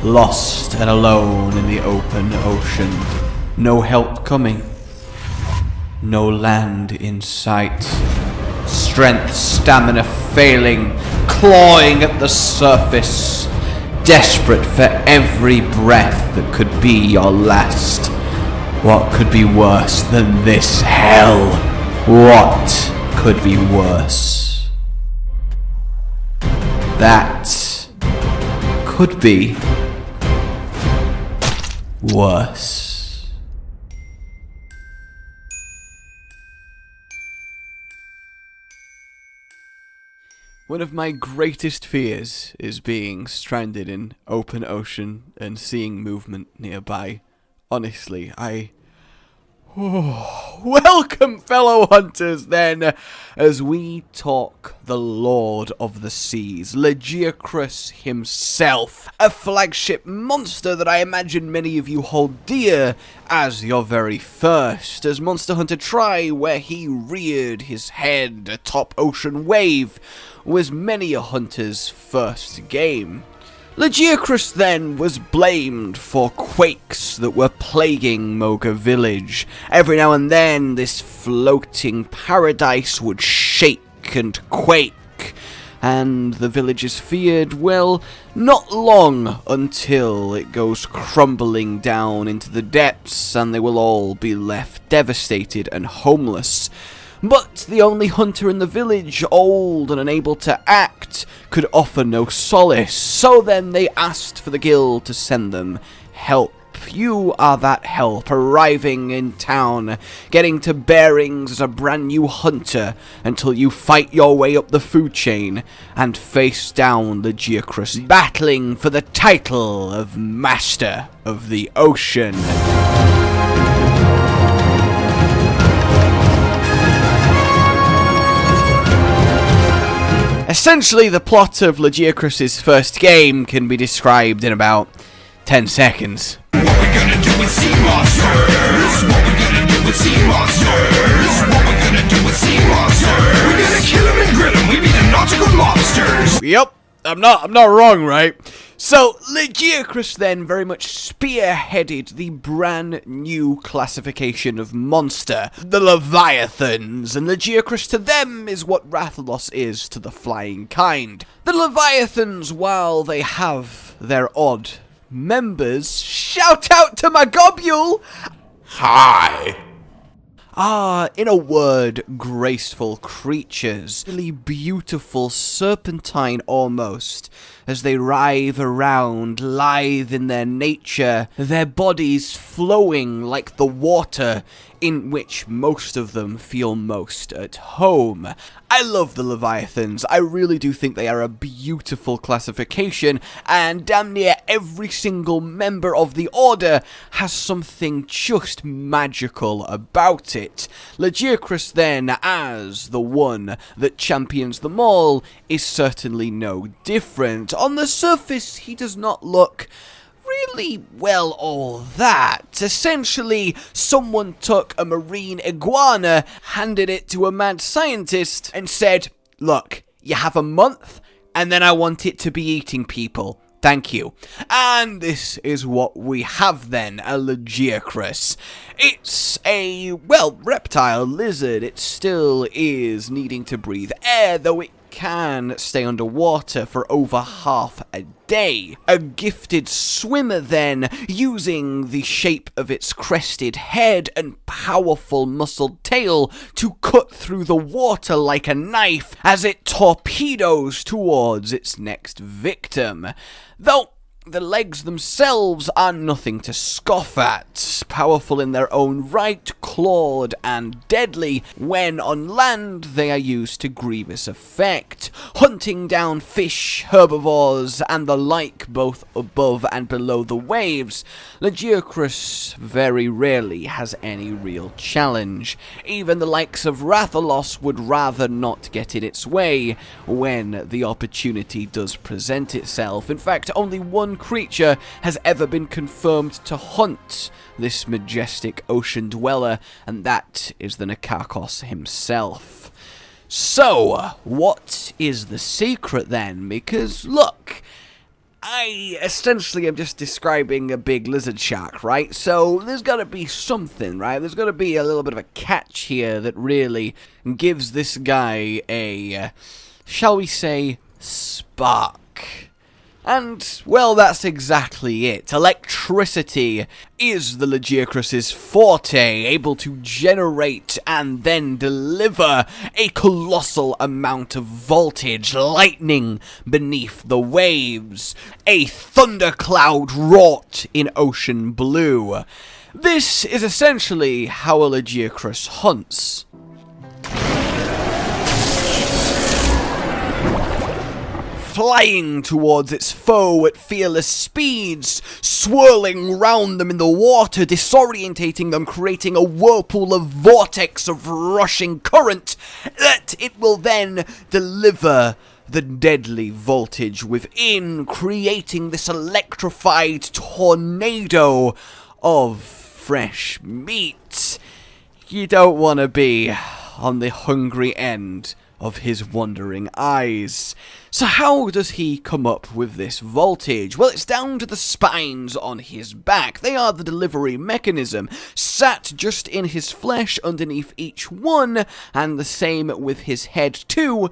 lost and alone in the open ocean. No help coming. No land in sight. Strength, stamina failing, clawing at the surface. Desperate for every breath that could be your last. What could be worse than this hell? What could be worse? That could be worse. One of my greatest fears is being stranded in open ocean and seeing movement nearby. Honestly, welcome, fellow hunters, then, as we talk the Lord of the Seas, Lagiacrus himself, a flagship monster that I imagine many of you hold dear as your very first, as Monster Hunter Tri, where he reared his head atop ocean wave, was many a hunter's first game. Lagiacrus then was blamed for quakes that were plaguing Moga Village. Every now and then this floating paradise would shake and quake, and the villagers feared, well, not long until it goes crumbling down into the depths and they will all be left devastated and homeless. But the only hunter in the village, old and unable to act, could offer no solace, so then they asked for the guild to send them help. You are that help, arriving in town, getting to bearings as a brand new hunter, until you fight your way up the food chain, and face down Lagiacrus, battling for the title of Master of the Ocean. Essentially, the plot of Lagiacrus' first game can be described in about 10 seconds. What we gonna do with sea monsters? What we gonna do with sea monsters? What we gonna do with sea monsters? We're gonna kill them and grill them, we be the nautical lobsters. Yep, I'm not wrong, right? So, Lagiacrus then very much spearheaded the brand new classification of monster, the Leviathans, and Lagiacrus to them is what Rathalos is to the flying kind. The Leviathans, while they have their odd members, shout out to my gobule! Hi. In a word, graceful creatures, really beautiful, serpentine almost, as they writhe around, lithe in their nature, their bodies flowing like the water in which most of them feel most at home. I love the Leviathans. I really do think they are a beautiful classification, and damn near every single member of the Order has something just magical about it. Lagiacrus then, as the one that champions them all, is certainly no different. On the surface, he does not look really well all that. Essentially, someone took a marine iguana, handed it to a mad scientist, and said, look, you have a month, and then I want it to be eating people. Thank you. And this is what we have then, a Lagiacrus. It's a, well, reptile, lizard. It still is needing to breathe air, though it can stay underwater for over half a day. A gifted swimmer then, using the shape of its crested head and powerful muscled tail to cut through the water like a knife as it torpedoes towards its next victim. Though the legs themselves are nothing to scoff at, powerful in their own right, clawed and deadly. When on land, they are used to grievous effect, hunting down fish, herbivores, and the like both above and below the waves. Lagiacrus very rarely has any real challenge. Even the likes of Rathalos would rather not get in its way when the opportunity does present itself. In fact, only one creature has ever been confirmed to hunt this majestic ocean dweller, and that is the Lagiacrus himself. So, what is the secret then? Because, look, I essentially am just describing a big lizard shark, right? So there's got to be something, right? There's got to be a little bit of a catch here that really gives this guy a, shall we say, spark. And, well, that's exactly it. Electricity is the Lagiacrus's forte, able to generate and then deliver a colossal amount of voltage, lightning beneath the waves, a thundercloud wrought in ocean blue. This is essentially how a Lagiacrus hunts. Flying towards its foe at fearless speeds, swirling round them in the water, disorientating them, creating a whirlpool of vortex of rushing current that it will then deliver the deadly voltage within, creating this electrified tornado of fresh meat. You don't want to be on the hungry end of his wandering eyes. So how does he come up with this voltage? Well, it's down to the spines on his back. They are the delivery mechanism, sat just in his flesh underneath each one, and the same with his head too,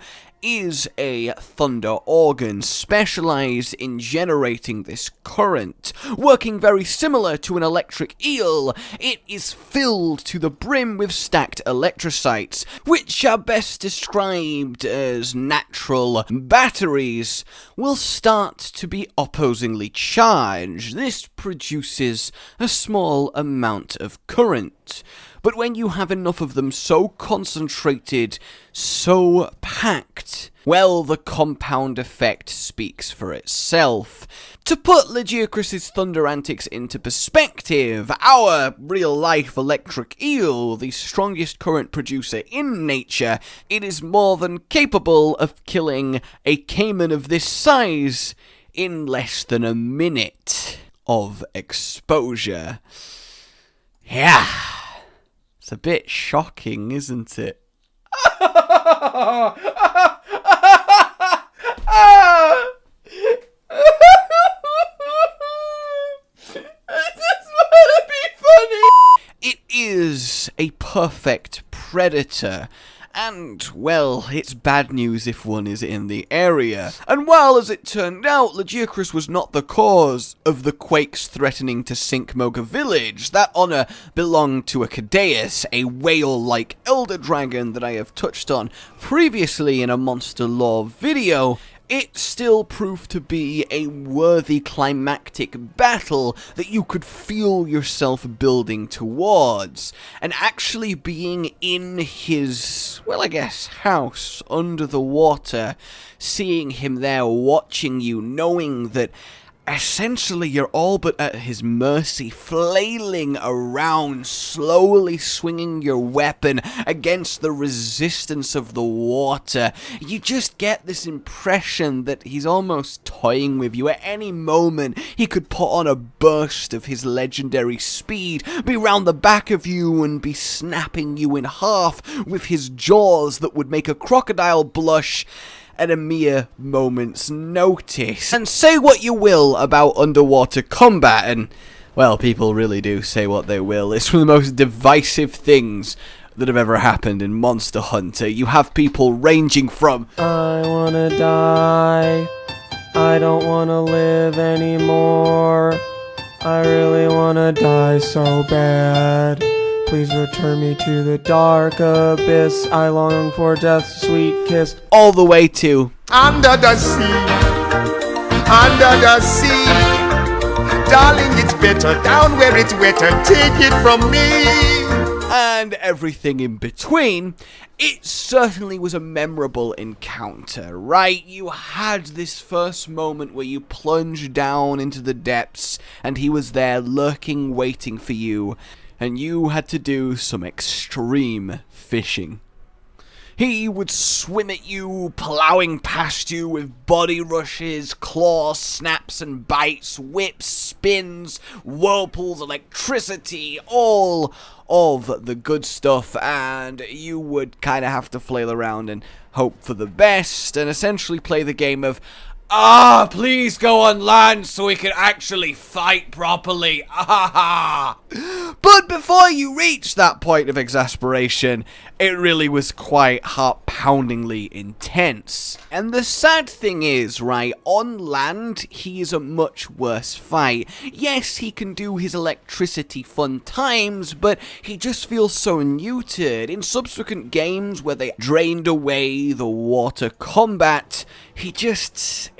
is a thunder organ specialized in generating this current. Working very similar to an electric eel, it is filled to the brim with stacked electrocytes, which are best described as natural batteries, will start to be opposingly charged. This produces a small amount of current. But when you have enough of them so concentrated, so packed, well, the compound effect speaks for itself. To put Lagiacrus's thunder antics into perspective, our real-life electric eel, the strongest current producer in nature, it is more than capable of killing a caiman of this size in less than a minute of exposure. Yeah. It's a bit shocking, isn't it? I just want to be funny. It is a perfect predator. And, well, it's bad news if one is in the area. And while, as it turned out, Lagiacrus was not the cause of the quakes threatening to sink Moga Village, that honor belonged to a Cadeus, a whale-like elder dragon that I have touched on previously in a Monster Lore video. It still proved to be a worthy climactic battle that you could feel yourself building towards, and actually being in his, well, I guess, house under the water, seeing him there watching you, knowing that essentially you're all but at his mercy, flailing around, slowly swinging your weapon against the resistance of the water. You just get this impression that he's almost toying with you. At any moment, he could put on a burst of his legendary speed, be round the back of you and be snapping you in half with his jaws that would make a crocodile blush at a mere moment's notice. And say what you will about underwater combat, and, well, people really do say what they will. It's one of the most divisive things that have ever happened in Monster Hunter. You have people ranging from, I wanna die, I don't wanna live anymore, I really wanna die so bad. Please return me to the dark abyss. I long for death's sweet kiss. all the way to, Under the sea, under the sea. Darling, it's better down where it's wetter. Take it from me. and everything in between. It certainly was a memorable encounter, right? You had this first moment where you plunged down into the depths, and he was there lurking, waiting for you, and you had to do some extreme fishing. He would swim at you, plowing past you with body rushes, claws, snaps and bites, whips, spins, whirlpools, electricity, all of the good stuff, and you would kind of have to flail around and hope for the best, and essentially play the game of, Ah, please go on land so we can actually fight properly. Ah. But before you reach that point of exasperation, it really was quite heart-poundingly intense. And the sad thing is, right, on land, he is a much worse fight. Yes, he can do his electricity fun times, but he just feels so neutered. In subsequent games where they drained away the water combat, he just,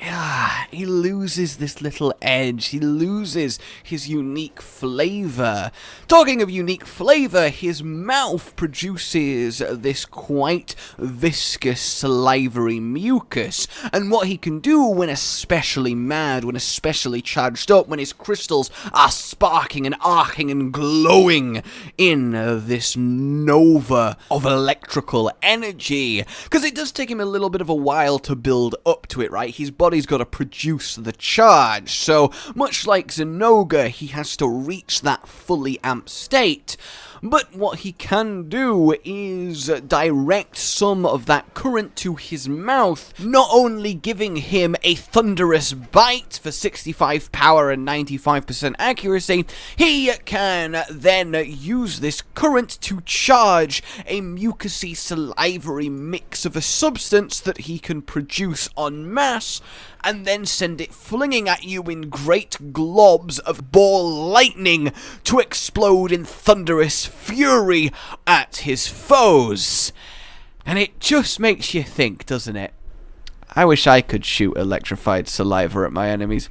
he loses this little edge. He loses his unique flavor. Talking of unique flavor, his mouth produces this quite viscous salivary mucus. And what he can do when especially mad, when especially charged up, when his crystals are sparking and arcing and glowing in this nova of electrical energy. Because it does take him a little bit of a while to build up to it, right? His body's got to produce the charge. So, much like Zenoga, he has to reach that fully amped state. But what he can do is direct some of that current to his mouth, not only giving him a thunderous bite for 65 power and 95% accuracy, he can then use this current to charge a mucousy salivary mix of a substance that he can produce en masse, and then send it flinging at you in great globs of ball lightning to explode in thunderous fury at his foes. And it just makes you think, doesn't it? I wish I could shoot electrified saliva at my enemies.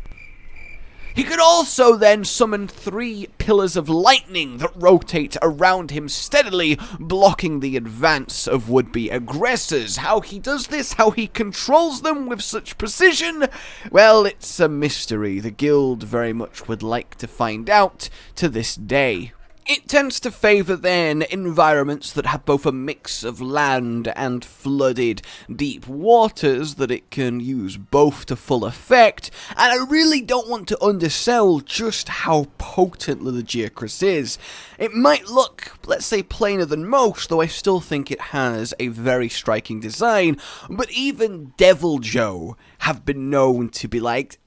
He could also then summon 3 pillars of lightning that rotate around him steadily, blocking the advance of would-be aggressors. How he does this, how he controls them with such precision, well, it's a mystery the guild very much would like to find out to this day. It tends to favour then environments that have both a mix of land and flooded deep waters that it can use both to full effect, and I really don't want to undersell just how potent Lagiacrus is. It might look, let's say, plainer than most, though I still think it has a very striking design, but even Devil Joe have been known to be like,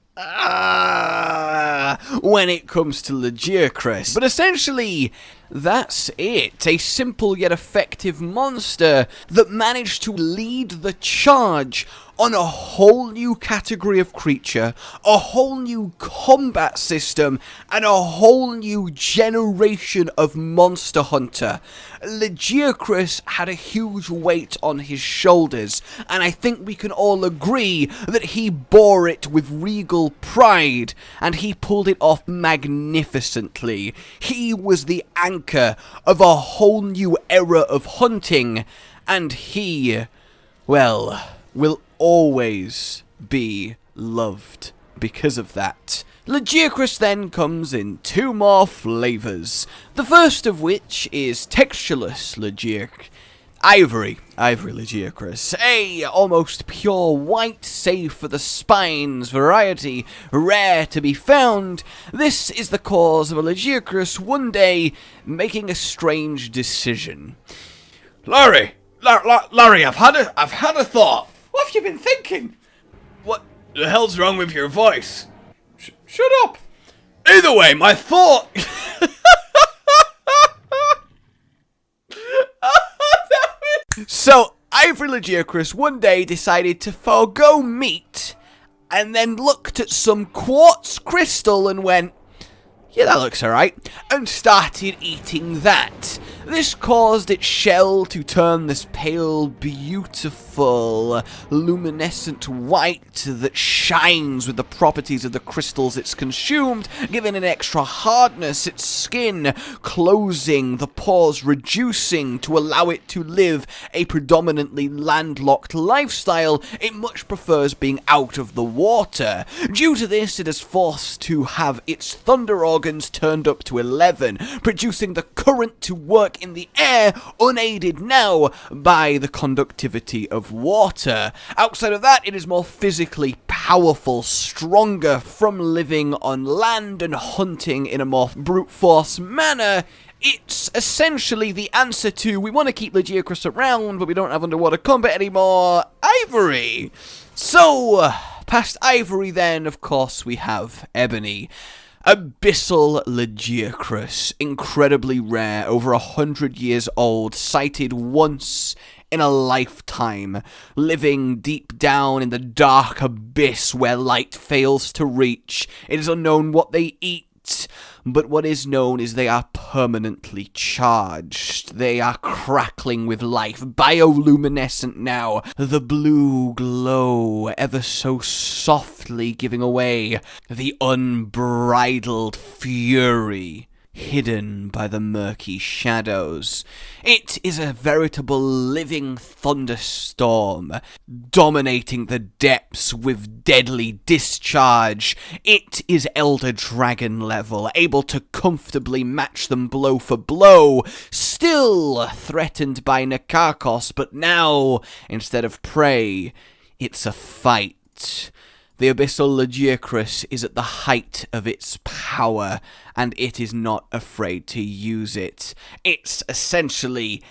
when it comes to Lagiacrus. But essentially, that's it. A simple yet effective monster that managed to lead the charge on a whole new category of creature, a whole new combat system, and a whole new generation of Monster Hunter. Lagiacrus had a huge weight on his shoulders, and I think we can all agree that he bore it with regal pride, and he pulled it off magnificently. He was the anchor of a whole new era of hunting, and he, well, will always be loved because of that. Lagiacrus then comes in 2 more flavours, the first of which is textureless Ivory Lagiacrus, a almost pure white, save for the spines variety, rare to be found. This is the cause of a Lagiacrus one day making a strange decision. Larry, I've had a thought. What have you been thinking? What the hell's wrong with your voice? Shut up. Either way, my thought... So, Ivory Lagiacrus one day decided to forego meat, and then looked at some quartz crystal and went, yeah, that looks alright, and started eating that. This caused its shell to turn this pale, beautiful, luminescent white that shines with the properties of the crystals it's consumed, giving it extra hardness, its skin closing, the pores reducing to allow it to live a predominantly landlocked lifestyle. It much prefers being out of the water. Due to this, it is forced to have its thunder organs turned up to 11, producing the current to work in the air, unaided now by the conductivity of water. Outside of that, it is more physically powerful, stronger from living on land and hunting in a more brute force manner. It's essentially the answer to, we want to keep Lagiacrus around, but we don't have underwater combat anymore, Ivory. So, Past Ivory then, of course, we have Ebony. Abyssal Lagiacrus, incredibly rare, over 100 years old, sighted once in a lifetime, living deep down in the dark abyss where light fails to reach. It is unknown what they eat, but what is known is they are permanently charged. They are crackling with life, bioluminescent now, the blue glow ever so softly giving away the unbridled fury hidden by the murky shadows. It is a veritable living thunderstorm, dominating the depths with deadly discharge. It is Elder Dragon level, able to comfortably match them blow for blow, still threatened by Nakarkos, but now, instead of prey, it's a fight. The Abyssal Lagiacrus is at the height of its power, and it is not afraid to use it. It's essentially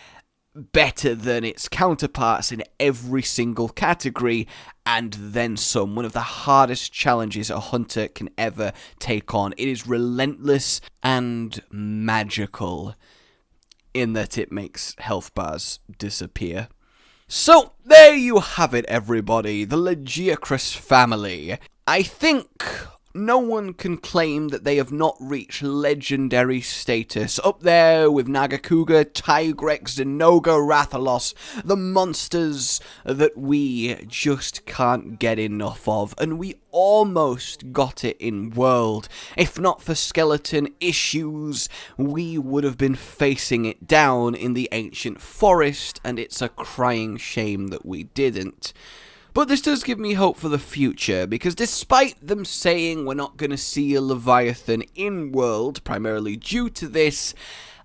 better than its counterparts in every single category, and then some. One of the hardest challenges a hunter can ever take on. It is relentless and magical, in that it makes health bars disappear. So, there you have it, everybody, the Lagiacrus family. I think no one can claim that they have not reached legendary status, up there with Nagakuga, Tigrex, Zenoga, Rathalos, the monsters that we just can't get enough of, and we almost got it in World. If not for skeleton issues, we would have been facing it down in the ancient forest, and it's a crying shame that we didn't. But this does give me hope for the future, because despite them saying we're not going to see a Leviathan in World, primarily due to this,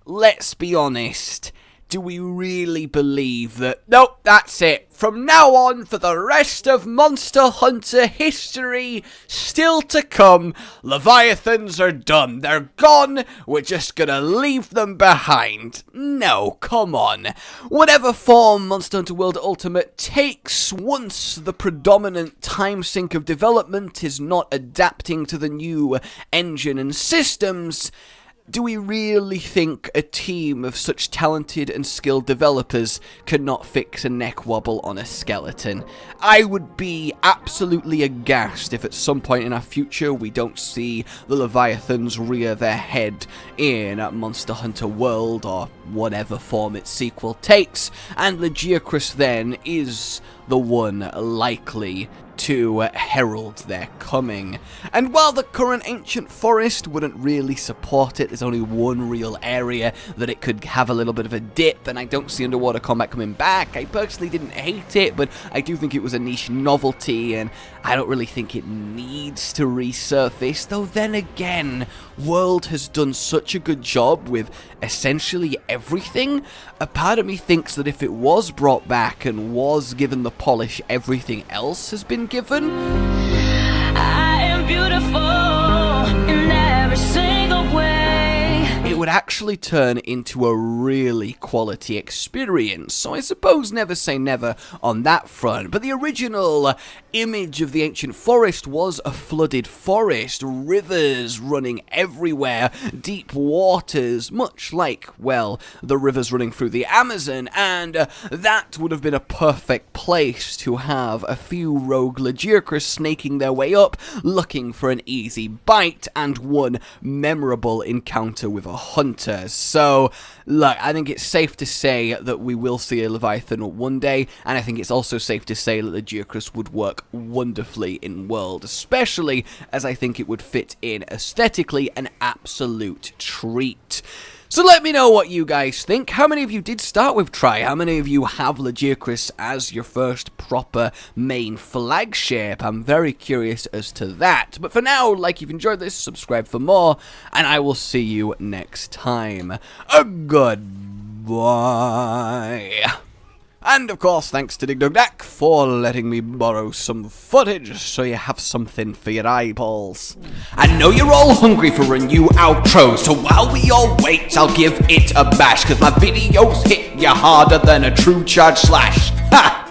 let's be honest, do we really believe that, nope, that's it, from now on, for the rest of Monster Hunter history, still to come, Leviathans are done, they're gone, we're just gonna leave them behind? No, come on. Whatever form Monster Hunter World Ultimate takes, once the predominant time sink of development is not adapting to the new engine and systems, do we really think a team of such talented and skilled developers cannot fix a neck wobble on a skeleton? I would be absolutely aghast if at some point in our future we don't see the Leviathans rear their head in Monster Hunter World, or whatever form its sequel takes, and Lagiacrus then is the one likely to herald their coming. And while the current ancient forest wouldn't really support it, there's only one real area that it could have a little bit of a dip, and I don't see underwater combat coming back. I personally didn't hate it, but I do think it was a niche novelty, and I don't really think it needs to resurface. Though then again, World has done such a good job with essentially everything. A part of me thinks that if it was brought back and was given the polish everything else has been given, I am beautiful in every single way. it would actually turn into a really quality experience. So I suppose never say never on that front. But the original image of the ancient forest was a flooded forest, rivers running everywhere, deep waters, much like, well, the rivers running through the Amazon, and that would have been a perfect place to have a few rogue Lagiacrus snaking their way up, looking for an easy bite, and one memorable encounter with a hunter. So, look, I think it's safe to say that we will see a Leviathan one day, and I think it's also safe to say that Lagiacrus would work wonderfully in World, especially as I think it would fit in aesthetically, an absolute treat. So let me know what you guys think. How many of you did start with Try? How many of you have Lagiacrus as your first proper main flagship? I'm very curious as to that. But for now, like you've enjoyed this, subscribe for more, and I will see you next time. Goodbye. And of course, thanks to DigDugDack for letting me borrow some footage so you have something for your eyeballs. I know you're all hungry for a new outro, so while we all wait, I'll give it a bash, cause my videos hit you harder than a true charge slash. Ha!